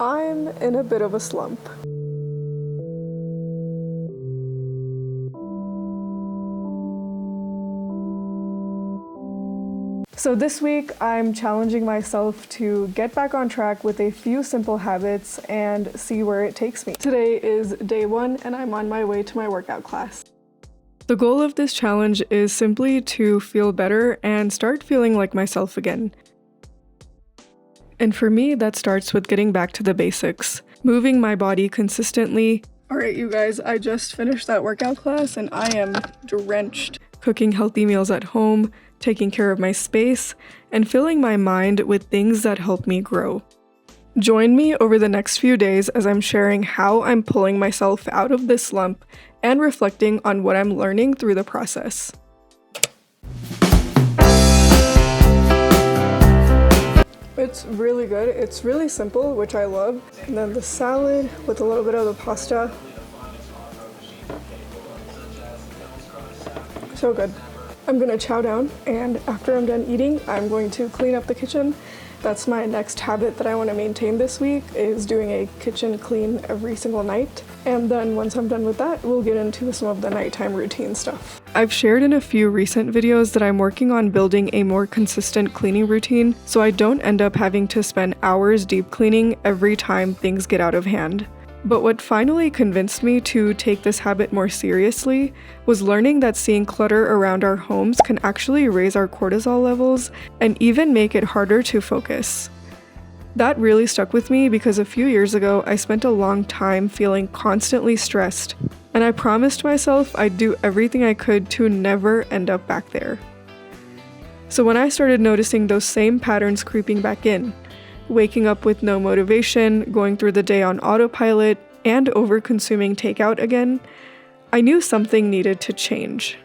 I'm in a bit of a slump. So this week, I'm challenging myself to get back on track with a few simple habits and see where it takes me. Today is day 1 and I'm on my way to my workout class. The goal of this challenge is simply to feel better and start feeling like myself again. And for me, that starts with getting back to the basics, moving my body consistently. Alright you guys, I just finished that workout class and I am drenched. Cooking healthy meals at home, taking care of my space, and filling my mind with things that help me grow. Join me over the next few days as I'm sharing how I'm pulling myself out of this slump and reflecting on what I'm learning through the process. It's really good. It's really simple, which I love. And then the salad with a little bit of the pasta. So good. I'm gonna chow down, and after I'm done eating, I'm going to clean up the kitchen. That's my next habit that I want to maintain this week, is doing a kitchen clean every single night. And then once I'm done with that, we'll get into some of the nighttime routine stuff. I've shared in a few recent videos that I'm working on building a more consistent cleaning routine, so I don't end up having to spend hours deep cleaning every time things get out of hand. But what finally convinced me to take this habit more seriously was learning that seeing clutter around our homes can actually raise our cortisol levels and even make it harder to focus. That really stuck with me because a few years ago I spent a long time feeling constantly stressed, and I promised myself I'd do everything I could to never end up back there. So when I started noticing those same patterns creeping back in, waking up with no motivation, going through the day on autopilot, and over-consuming takeout again, I knew something needed to change.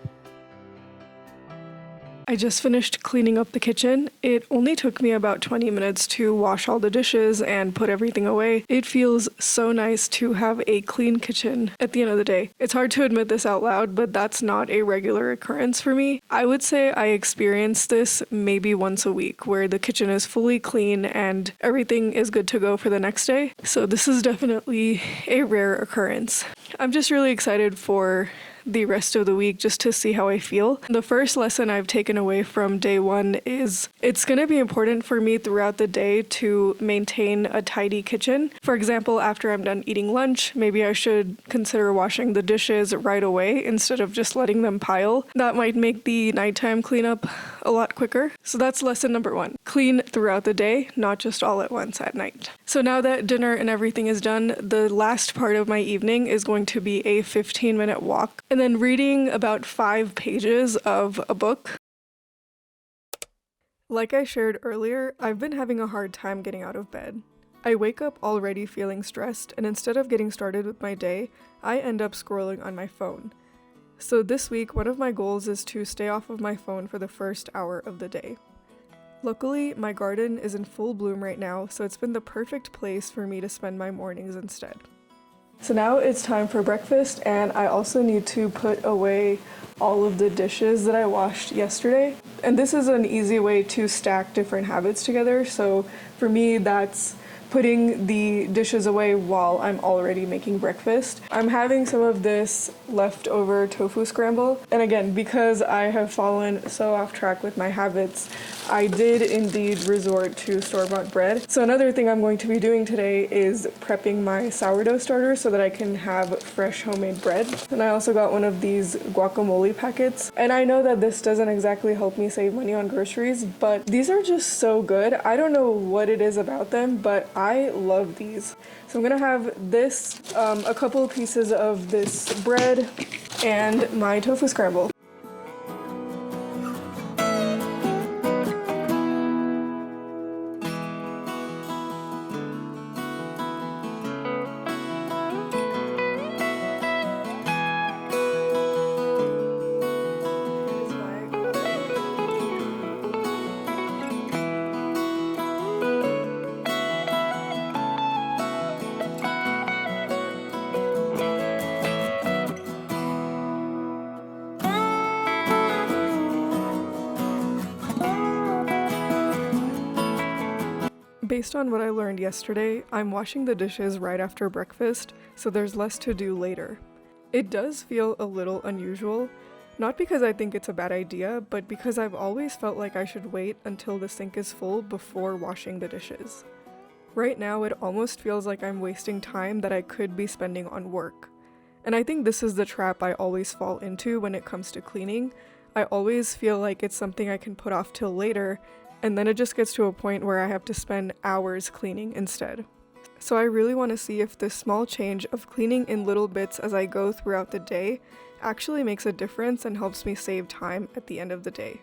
I just finished cleaning up the kitchen. It only took me about 20 minutes to wash all the dishes and put everything away. It feels so nice to have a clean kitchen at the end of the day. It's hard to admit this out loud, but that's not a regular occurrence for me. I would say I experience this maybe once a week, where the kitchen is fully clean and everything is good to go for the next day. So this is definitely a rare occurrence. I'm just really excited for the rest of the week just to see how I feel. The first lesson I've taken away from day 1 is it's going to be important for me throughout the day to maintain a tidy kitchen. For example, after I'm done eating lunch, maybe I should consider washing the dishes right away instead of just letting them pile. That might make the nighttime cleanup a lot quicker. So that's lesson number 1. Clean throughout the day, not just all at once at night. So now that dinner and everything is done, the last part of my evening is going to be a 15-minute walk, and then reading about 5 pages of a book. Like I shared earlier, I've been having a hard time getting out of bed. I wake up already feeling stressed, and instead of getting started with my day, I end up scrolling on my phone. So this week, one of my goals is to stay off of my phone for the first hour of the day. Luckily, my garden is in full bloom right now, so it's been the perfect place for me to spend my mornings instead. So now it's time for breakfast, and I also need to put away all of the dishes that I washed yesterday. And this is an easy way to stack different habits together. So for me, that's putting the dishes away while I'm already making breakfast. I'm having some of this leftover tofu scramble. And again, because I have fallen so off track with my habits, I did indeed resort to store-bought bread. So another thing I'm going to be doing today is prepping my sourdough starter so that I can have fresh homemade bread. And I also got one of these guacamole packets. And I know that this doesn't exactly help me save money on groceries, but these are just so good. I don't know what it is about them, but I love these. So I'm gonna have this, a couple pieces of this bread, and my tofu scramble. based on what I learned yesterday, I'm washing the dishes right after breakfast, so there's less to do later. It does feel a little unusual, not because I think it's a bad idea, but because I've always felt like I should wait until the sink is full before washing the dishes. Right now, it almost feels like I'm wasting time that I could be spending on work. And I think this is the trap I always fall into when it comes to cleaning. I always feel like it's something I can put off till later, and then it just gets to a point where I have to spend hours cleaning instead. So I really want to see if this small change of cleaning in little bits as I go throughout the day actually makes a difference and helps me save time at the end of the day.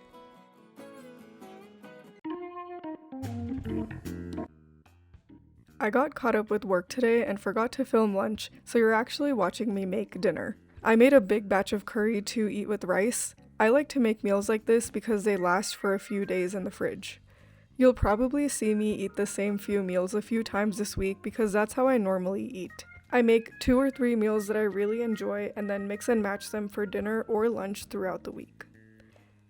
I got caught up with work today and forgot to film lunch, so you're actually watching me make dinner. I made a big batch of curry to eat with rice. I like to make meals like this because they last for a few days in the fridge. You'll probably see me eat the same few meals a few times this week because that's how I normally eat. I make 2 or 3 meals that I really enjoy and then mix and match them for dinner or lunch throughout the week.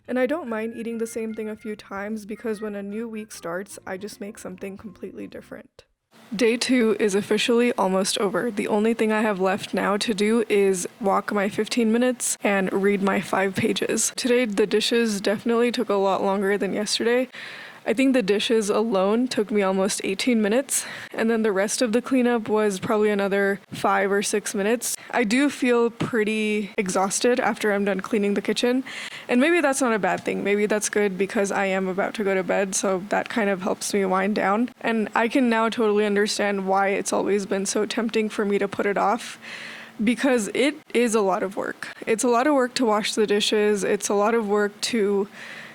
And I don't mind eating the same thing a few times because when a new week starts, I just make something completely different. Day 2 is officially almost over. The only thing I have left now to do is walk my 15 minutes and read my 5 pages. Today, the dishes definitely took a lot longer than yesterday. I think the dishes alone took me almost 18 minutes, and then the rest of the cleanup was probably another 5 or 6 minutes. I do feel pretty exhausted after I'm done cleaning the kitchen, and maybe that's not a bad thing. Maybe that's good because I am about to go to bed, so that kind of helps me wind down. And I can now totally understand why it's always been so tempting for me to put it off, because it is a lot of work. It's a lot of work to wash the dishes. It's a lot of work to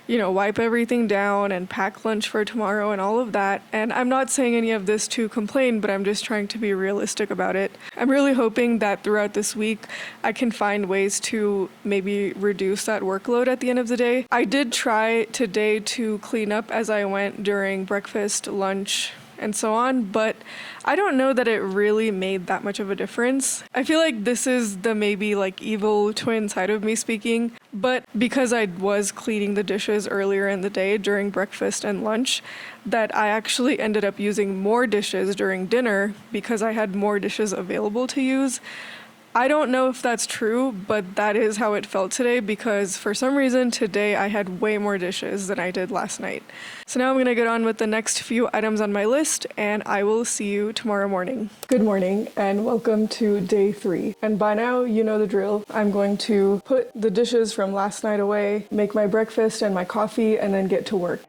wipe everything down and pack lunch for tomorrow and all of that. And I'm not saying any of this to complain, but I'm just trying to be realistic about it. I'm really hoping that throughout this week, I can find ways to maybe reduce that workload at the end of the day. I did try today to clean up as I went during breakfast, lunch, and so on, but I don't know that it really made that much of a difference. I feel like this is the maybe evil twin side of me speaking, but because I was cleaning the dishes earlier in the day during breakfast and lunch, that I actually ended up using more dishes during dinner because I had more dishes available to use. I don't know if that's true, but that is how it felt today because for some reason today I had way more dishes than I did last night. So now I'm going to get on with the next few items on my list and I will see you tomorrow morning. Good morning and welcome to day 3. And by now you know the drill. I'm going to put the dishes from last night away, make my breakfast and my coffee, and then get to work.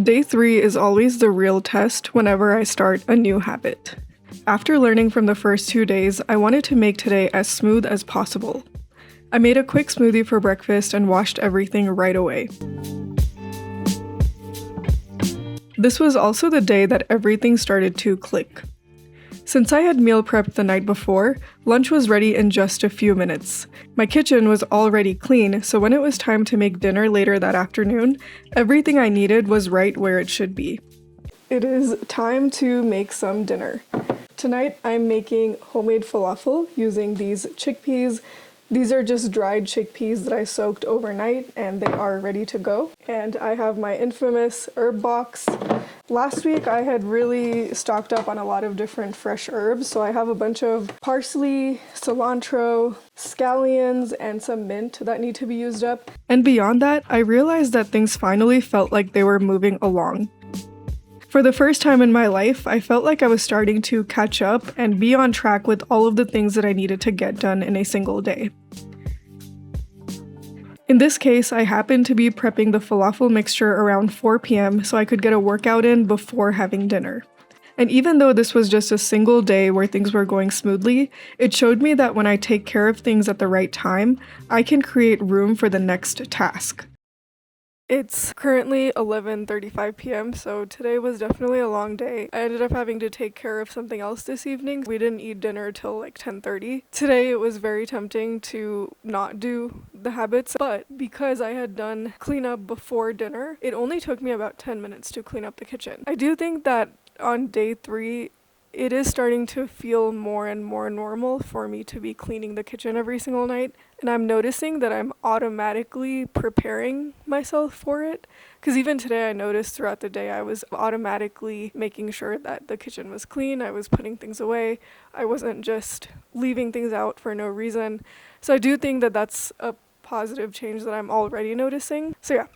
Day 3 is always the real test whenever I start a new habit. After learning from the first 2 days, I wanted to make today as smooth as possible. I made a quick smoothie for breakfast and washed everything right away. This was also the day that everything started to click. Since I had meal prepped the night before, lunch was ready in just a few minutes. My kitchen was already clean, so when it was time to make dinner later that afternoon, everything I needed was right where it should be. It is time to make some dinner. Tonight I'm making homemade falafel using these chickpeas. These are just dried chickpeas that I soaked overnight and they are ready to go. And I have my infamous herb box. Last week I had really stocked up on a lot of different fresh herbs, so I have a bunch of parsley, cilantro, scallions, and some mint that need to be used up. And beyond that, I realized that things finally felt like they were moving along. For the first time in my life, I felt like I was starting to catch up and be on track with all of the things that I needed to get done in a single day. In this case, I happened to be prepping the falafel mixture around 4 p.m. so I could get a workout in before having dinner. And even though this was just a single day where things were going smoothly, it showed me that when I take care of things at the right time, I can create room for the next task. It's currently 11:35 p.m., so today was definitely a long day. I ended up having to take care of something else this evening. We didn't eat dinner till 10:30. Today it was very tempting to not do the habits, but because I had done cleanup before dinner, it only took me about 10 minutes to clean up the kitchen. I do think that on day 3, it is starting to feel more and more normal for me to be cleaning the kitchen every single night. And I'm noticing that I'm automatically preparing myself for it. Because even today, I noticed throughout the day, I was automatically making sure that the kitchen was clean. I was putting things away. I wasn't just leaving things out for no reason. So I do think that that's a positive change that I'm already noticing. So yeah,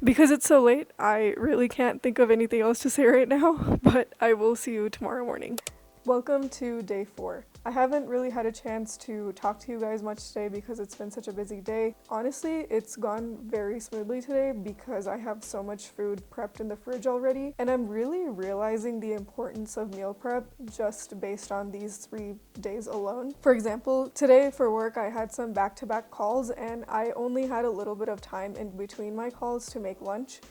because it's so late, I really can't think of anything else to say right now, but I will see you tomorrow morning. Welcome to day 4. I haven't really had a chance to talk to you guys much today because it's been such a busy day. Honestly, it's gone very smoothly today because I have so much food prepped in the fridge already, and I'm really realizing the importance of meal prep just based on these 3 days alone. For example, today for work I had some back-to-back calls and I only had a little bit of time in between my calls to make lunch.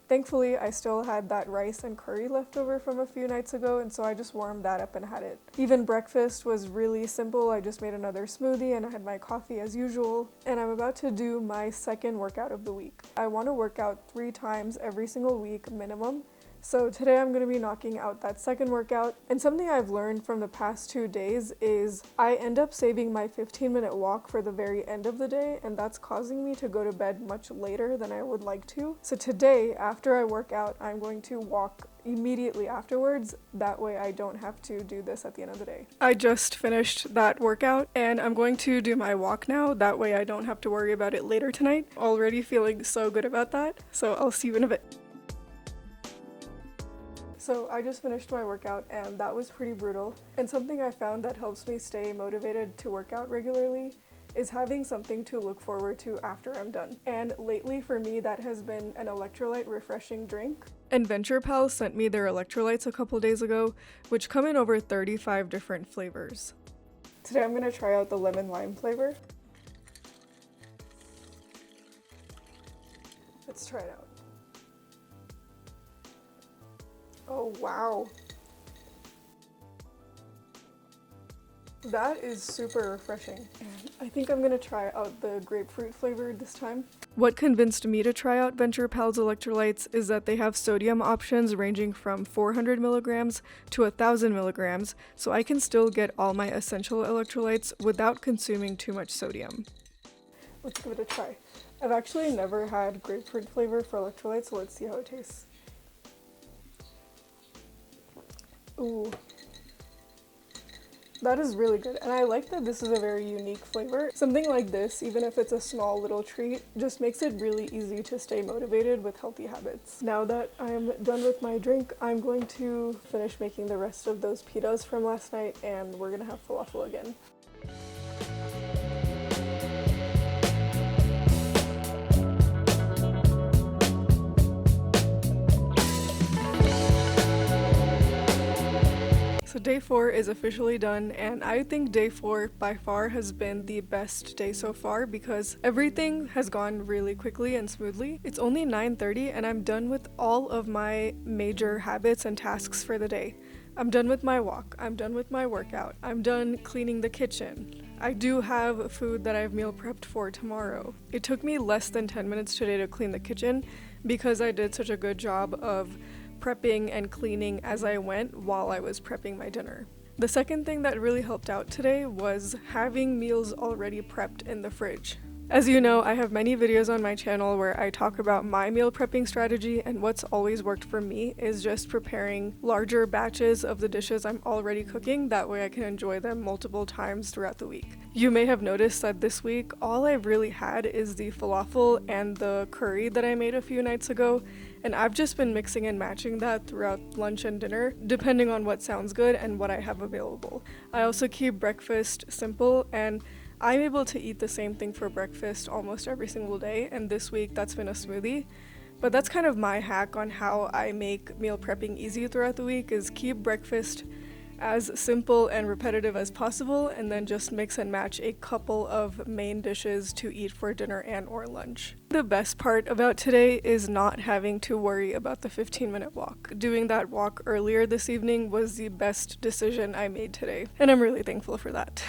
Thankfully, I still had that rice and curry left over from a few nights ago, and so I just warmed that up and had it. Even breakfast was really simple. I just made another smoothie and I had my coffee as usual. And I'm about to do my second workout of the week. I want to work out 3 times every single week minimum. So today I'm going to be knocking out that second workout. And something I've learned from the past 2 days is I end up saving my 15-minute walk for the very end of the day, and that's causing me to go to bed much later than I would like to. So today, after I work out, I'm going to walk immediately afterwards. That way I don't have to do this at the end of the day. I just finished that workout and I'm going to do my walk now. That way I don't have to worry about it later tonight. Already feeling so good about that. So I'll see you in a bit. So I just finished my workout and that was pretty brutal. And something I found that helps me stay motivated to work out regularly is having something to look forward to after I'm done. And lately for me that has been an electrolyte refreshing drink. And VenturePal sent me their electrolytes a couple days ago, which come in over 35 different flavors. Today I'm gonna try out the lemon lime flavor. Let's try it out. Oh wow. That is super refreshing. And I think I'm gonna try out the grapefruit flavor this time. What convinced me to try out VenturePal's electrolytes is that they have sodium options ranging from 400 milligrams to 1,000 milligrams, so I can still get all my essential electrolytes without consuming too much sodium. Let's give it a try. I've actually never had grapefruit flavor for electrolytes, so let's see how it tastes. Ooh. That is really good, and I like that this is a very unique flavor. Something like this, even if it's a small little treat, just makes it really easy to stay motivated with healthy habits. Now that I'm done with my drink, I'm going to finish making the rest of those pitas from last night, and we're gonna have falafel again. So day 4 is officially done, and I think day 4 by far has been the best day so far because everything has gone really quickly and smoothly. It's only 9:30 and I'm done with all of my major habits and tasks for the day. I'm done with my walk, I'm done with my workout, I'm done cleaning the kitchen. I do have food that I've meal prepped for tomorrow. It took me less than 10 minutes today to clean the kitchen because I did such a good job of prepping and cleaning as I went while I was prepping my dinner. The second thing that really helped out today was having meals already prepped in the fridge. As you know, I have many videos on my channel where I talk about my meal prepping strategy, and what's always worked for me is just preparing larger batches of the dishes I'm already cooking. That way I can enjoy them multiple times throughout the week. You may have noticed that this week all I've really had is the falafel and the curry that I made a few nights ago, and I've just been mixing and matching that throughout lunch and dinner, depending on what sounds good and what I have available. I also keep breakfast simple, and I'm able to eat the same thing for breakfast almost every single day, and this week that's been a smoothie. But that's kind of my hack on how I make meal prepping easy throughout the week, is keep breakfast as simple and repetitive as possible, and then just mix and match a couple of main dishes to eat for dinner and or lunch. The best part about today is not having to worry about the 15-minute walk. Doing that walk earlier this evening was the best decision I made today, and I'm really thankful for that.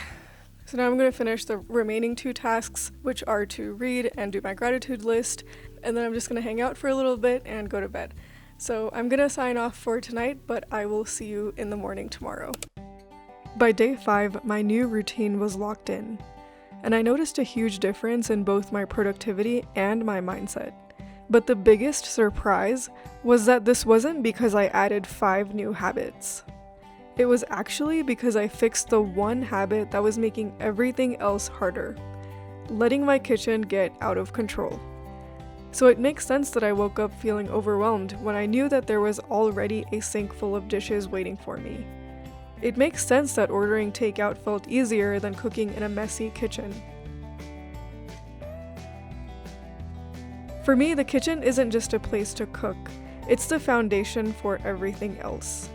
So now I'm going to finish the remaining 2 tasks, which are to read and do my gratitude list, and then I'm just going to hang out for a little bit and go to bed. So I'm gonna sign off for tonight, but I will see you in the morning tomorrow. By day 5, my new routine was locked in, and I noticed a huge difference in both my productivity and my mindset. But the biggest surprise was that this wasn't because I added 5 new habits. It was actually because I fixed the one habit that was making everything else harder, letting my kitchen get out of control. So it makes sense that I woke up feeling overwhelmed when I knew that there was already a sink full of dishes waiting for me. It makes sense that ordering takeout felt easier than cooking in a messy kitchen. For me, the kitchen isn't just a place to cook, it's the foundation for everything else.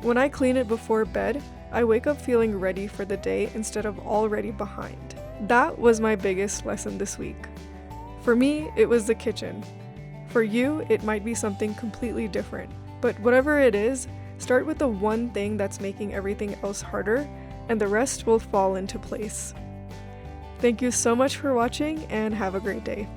When I clean it before bed, I wake up feeling ready for the day instead of already behind. That was my biggest lesson this week. For me, it was the kitchen. For you, it might be something completely different. But whatever it is, start with the one thing that's making everything else harder, and the rest will fall into place. Thank you so much for watching, and have a great day.